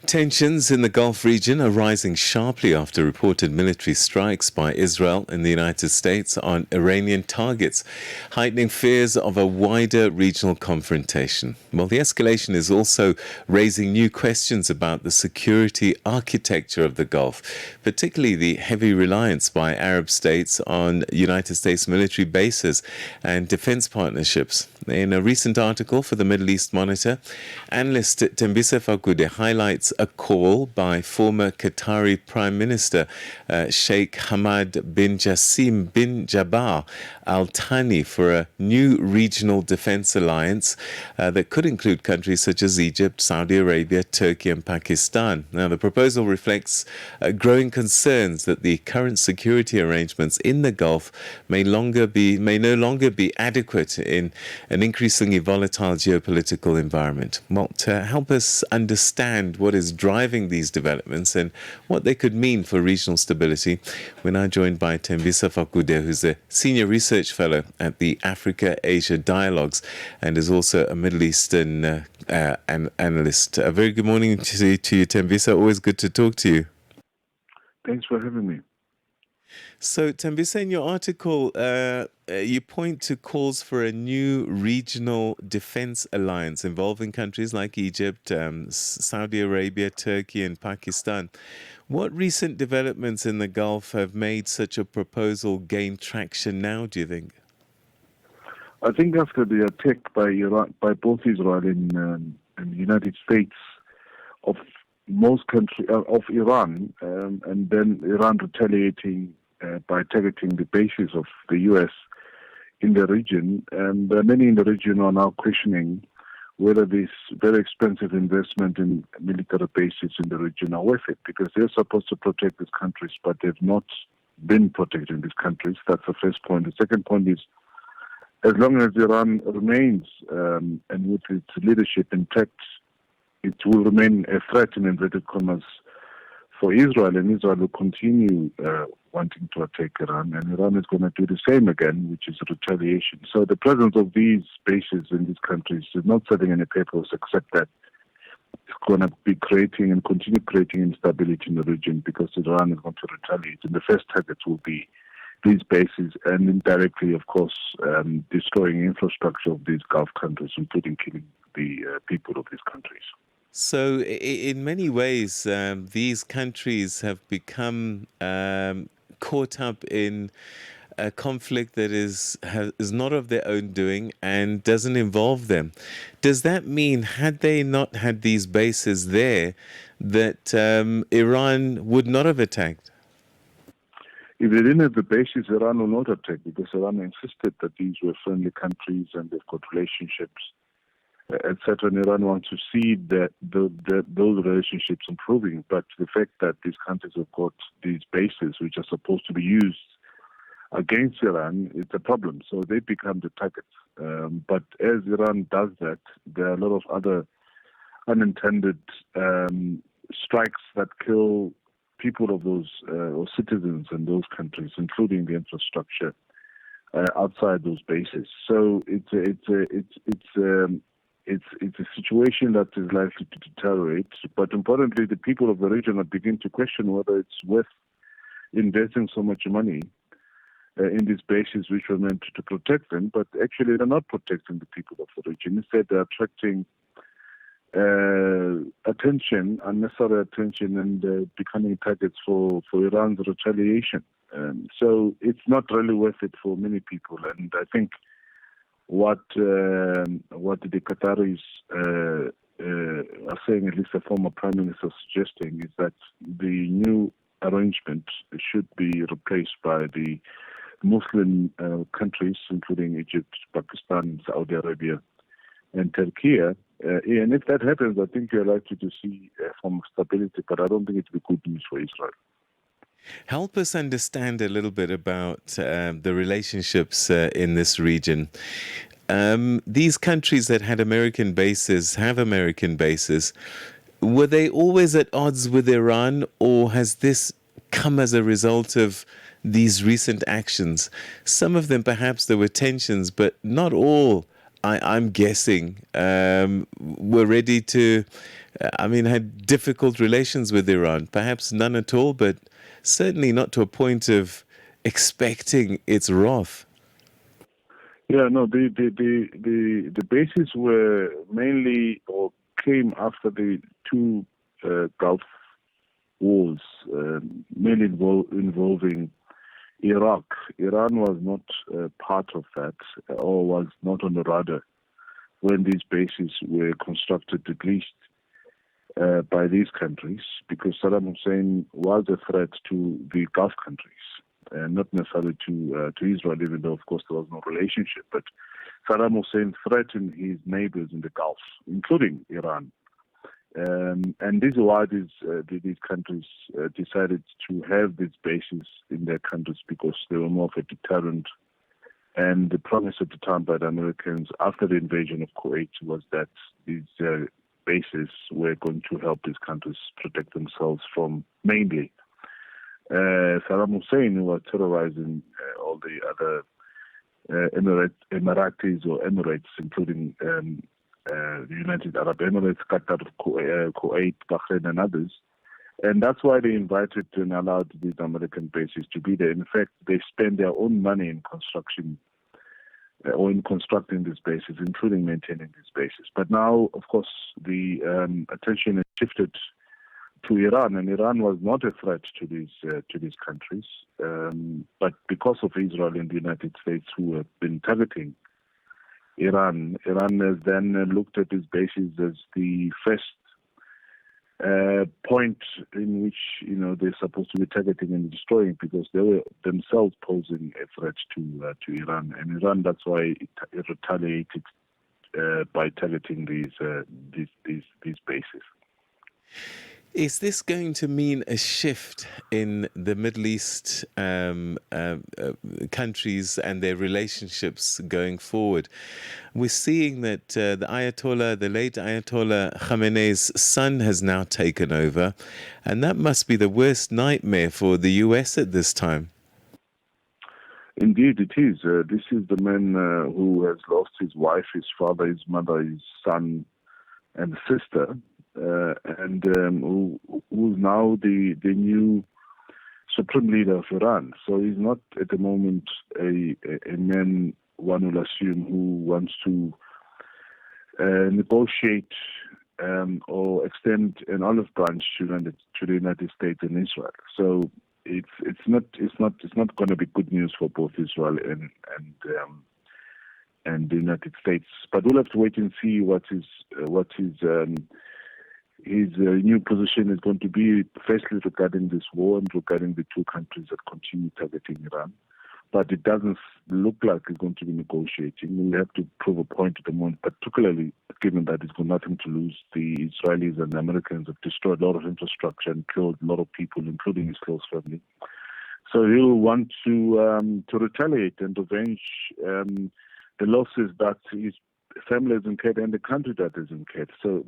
Tensions in the Gulf region are rising sharply after reported military strikes by Israel and the United States on Iranian targets, heightening fears of a wider regional confrontation. Well, the escalation is also raising new questions about the security architecture of the Gulf, particularly the heavy reliance by Arab states on United States military bases and defense partnerships. In a recent article for the Middle East Monitor, analyst Thembisa Fakude highlights a call by former Qatari Prime Minister Sheikh Hamad bin Jassim bin Jabbar Al Thani for a new regional defense alliance that could include countries such as Egypt, Saudi Arabia, Turkey, and Pakistan. Now, the proposal reflects growing concerns that the current security arrangements in the Gulf may no longer be adequate in an increasingly volatile geopolitical environment. Well, to help us understand what is driving these developments and what they could mean for regional stability, we're now joined by Thembisa Fakude, who's a senior research fellow at the Africa-Asia Dialogues and is also a Middle Eastern analyst. A very good morning to you, Thembisa. Always good to talk to you. Thanks for having me. So, Thembisa, in your article, you point to calls for a new regional defense alliance involving countries like Egypt, Saudi Arabia, Turkey, and Pakistan. What recent developments in the Gulf have made such a proposal gain traction now, do you think? I think after the attack by Iran, by both Israel and the United States of Iran, and then Iran retaliating by targeting the bases of the U.S. in the region, and many in the region are now questioning whether this very expensive investment in military bases in the region are worth it, because they're supposed to protect these countries, but they've not been protecting these countries. That's the first point. The second point is, as long as Iran remains and with its leadership intact, it will remain a threat in inverted commas for Israel, and Israel will continue wanting to attack Iran, and Iran is going to do the same again, which is retaliation. So the presence of these bases in these countries is not serving any purpose except that it's going to be creating and continue creating instability in the region, because Iran is going to retaliate, and the first targets will be these bases, and indirectly, of course, destroying infrastructure of these Gulf countries, including killing the people of these countries. So, in many ways, these countries have become caught up in a conflict that is not of their own doing and doesn't involve them. Does that mean, had they not had these bases there, that Iran would not have attacked? If they didn't have the bases, Iran will not attack, because Iran insisted that these were friendly countries and they've got relationships, etc. And Iran wants to see that those relationships improving. But the fact that these countries have got these bases, which are supposed to be used against Iran, it's a problem. So they become the targets. But as Iran does that, there are a lot of other unintended strikes that kill people of those or citizens in those countries, including the infrastructure outside those bases. So it's a situation that is likely to deteriorate. But importantly, the people of the region are beginning to question whether it's worth investing so much money in these bases, which were meant to protect them. But actually, they're not protecting the people of the region. Instead, they're attracting attention, unnecessary attention, and becoming targets for Iran's retaliation. So it's not really worth it for many people. And I think what the Qataris are saying, at least the former prime minister suggesting, is that the new arrangement should be replaced by the Muslim countries, including Egypt, Pakistan, Saudi Arabia, and Turkey. And if that happens, I think you're likely to see a form of stability, but I don't think it will be good news for Israel. Help us understand a little bit about the relationships in this region. These countries that had American bases, have American bases. Were they always at odds with Iran, or has this come as a result of these recent actions? Some of them, perhaps there were tensions, but not all, I'm guessing, were ready to I mean, had difficult relations with Iran. Perhaps none at all, but certainly not to a point of expecting its wrath. Yeah, no, the bases were mainly or came after the two Gulf wars, mainly involving Iraq. Iran was not part of that or was not on the radar when these bases were constructed, at least by these countries, because Saddam Hussein was a threat to the Gulf countries, not necessarily to Israel, even though, of course, there was no relationship. But Saddam Hussein threatened his neighbors in the Gulf, including Iran. And this is why these countries decided to have these bases in their countries, because they were more of a deterrent. And the promise at the time by the Americans after the invasion of Kuwait was that these bases were going to help these countries protect themselves from mainly Saddam Hussein, who was terrorizing all the other Emiratis or Emirates, including the United Arab Emirates, Qatar, Kuwait, Bahrain, and others. And that's why they invited and allowed these American bases to be there. In fact, they spend their own money in construction or in constructing these bases, including maintaining these bases. But now, of course, the attention has shifted to Iran, and Iran was not a threat to these countries. But because of Israel and the United States, who have been targeting Iran has then looked at these bases as the first point in which they're supposed to be targeting and destroying, because they were themselves posing a threat to Iran, and Iran, that's why it retaliated by targeting these bases. Is this going to mean a shift in the Middle East countries and their relationships going forward? We're seeing that the late Ayatollah Khamenei's son has now taken over, and that must be the worst nightmare for the US at this time. Indeed, it is. This is the man who has lost his wife, his father, his mother, his son, and sister. And who's now the new supreme leader of Iran. So he's not at the moment a man, one will assume, who wants to negotiate or extend an olive branch to the United States and Israel. So it's not going to be good news for both Israel and the United States. But we'll have to wait and see what his new position is going to be, firstly regarding this war and regarding the two countries that continue targeting Iran. But it doesn't look like he's going to be negotiating. We'll have to prove a point at the moment, particularly given that he's got nothing to lose. The Israelis and the Americans have destroyed a lot of infrastructure and killed a lot of people, including his close family. So he'll want to retaliate and avenge the losses that his family has incurred and the country that has incurred. So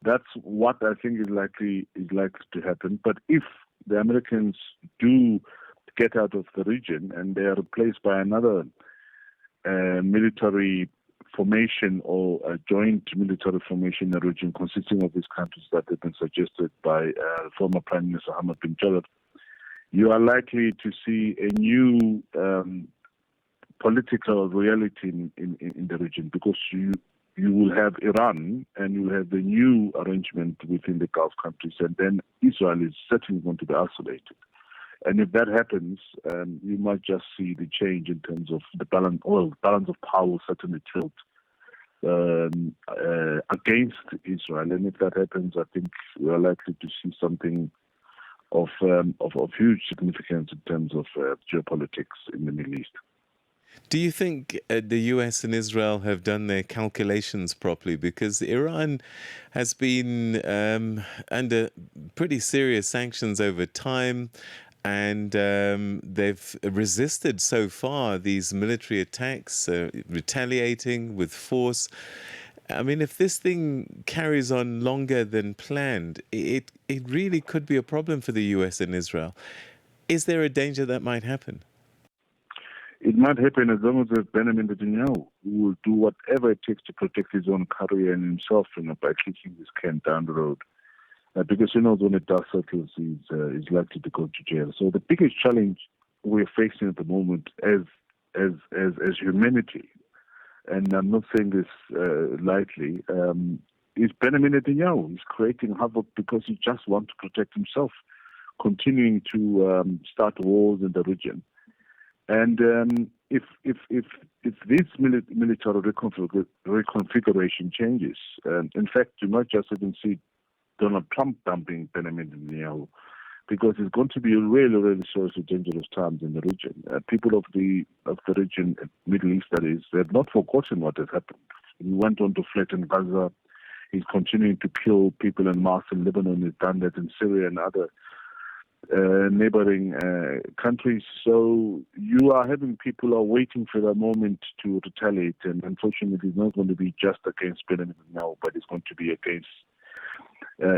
that's what I think is likely to happen. But if the Americans do get out of the region and they are replaced by another military formation or a joint military formation in the region consisting of these countries that have been suggested by former Prime Minister Hamad bin Jalal, you are likely to see a new political reality in the region, because you will have Iran and you will have the new arrangement within the Gulf countries, and then Israel is certainly going to be isolated. And if that happens, you might just see the change in terms of the balance of power certainly tilt against Israel. And if that happens, I think we are likely to see something of huge significance in terms of geopolitics in the Middle East. Do you think the US and Israel have done their calculations properly? Because Iran has been under pretty serious sanctions over time, and they've resisted so far these military attacks, retaliating with force. I mean, if this thing carries on longer than planned, it really could be a problem for the US and Israel. Is there a danger that might happen? it might happen as long as there's Benjamin Netanyahu, who will do whatever it takes to protect his own career and himself, by kicking this can down the road. Because when the dust settles, he's likely to go to jail. So the biggest challenge we're facing at the moment as humanity, and I'm not saying this lightly, is Benjamin Netanyahu. He's creating havoc because he just wants to protect himself, continuing to start wars in the region. And if this military reconfiguration changes, in fact, you might just even see Donald Trump dumping Benjamin Netanyahu, because it's going to be a really seriously dangerous times in the region. People of the region, Middle East, that is, they have not forgotten what has happened. He went on to flatten Gaza. He's continuing to kill people in mass in Lebanon. He's done that in Syria and other neighboring countries. So you are having people are waiting for that moment to retaliate, and unfortunately, it's not going to be just against Benjamin Netanyahu, but it's going to be against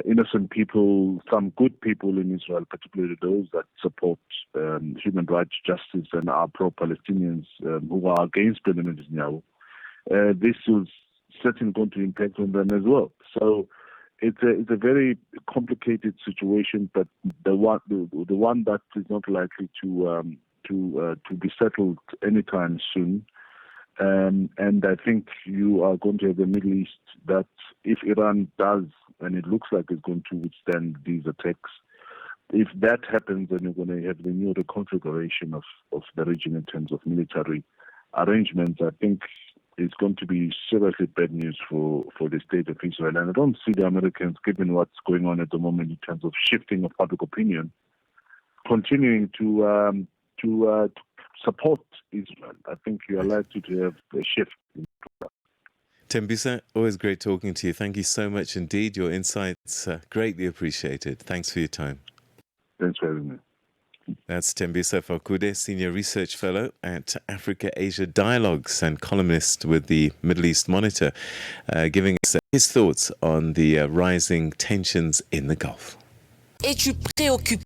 innocent people, some good people in Israel, particularly those that support human rights, justice, and are pro-Palestinians who are against Benjamin Netanyahu. This is certainly going to impact on them as well. So it's a very complicated situation, but the one that is not likely to be settled anytime soon. And I think you are going to have the Middle East that, if Iran does, and it looks like it's going to withstand these attacks, if that happens, then you're going to have the new reconfiguration of the region in terms of military arrangements. I think it's going to be seriously bad news for the state of Israel. And I don't see the Americans, given what's going on at the moment in terms of shifting of public opinion, continuing to support Israel. I think you are likely to have a shift. Thembisa, always great talking to you. Thank you so much indeed. Your insights greatly appreciated. Thanks for your time. Thanks for having me. That's Thembisa Fakude, Senior Research Fellow at Africa-Asia Dialogues and columnist with the Middle East Monitor, giving us his thoughts on the rising tensions in the Gulf. Es-tu préoccupé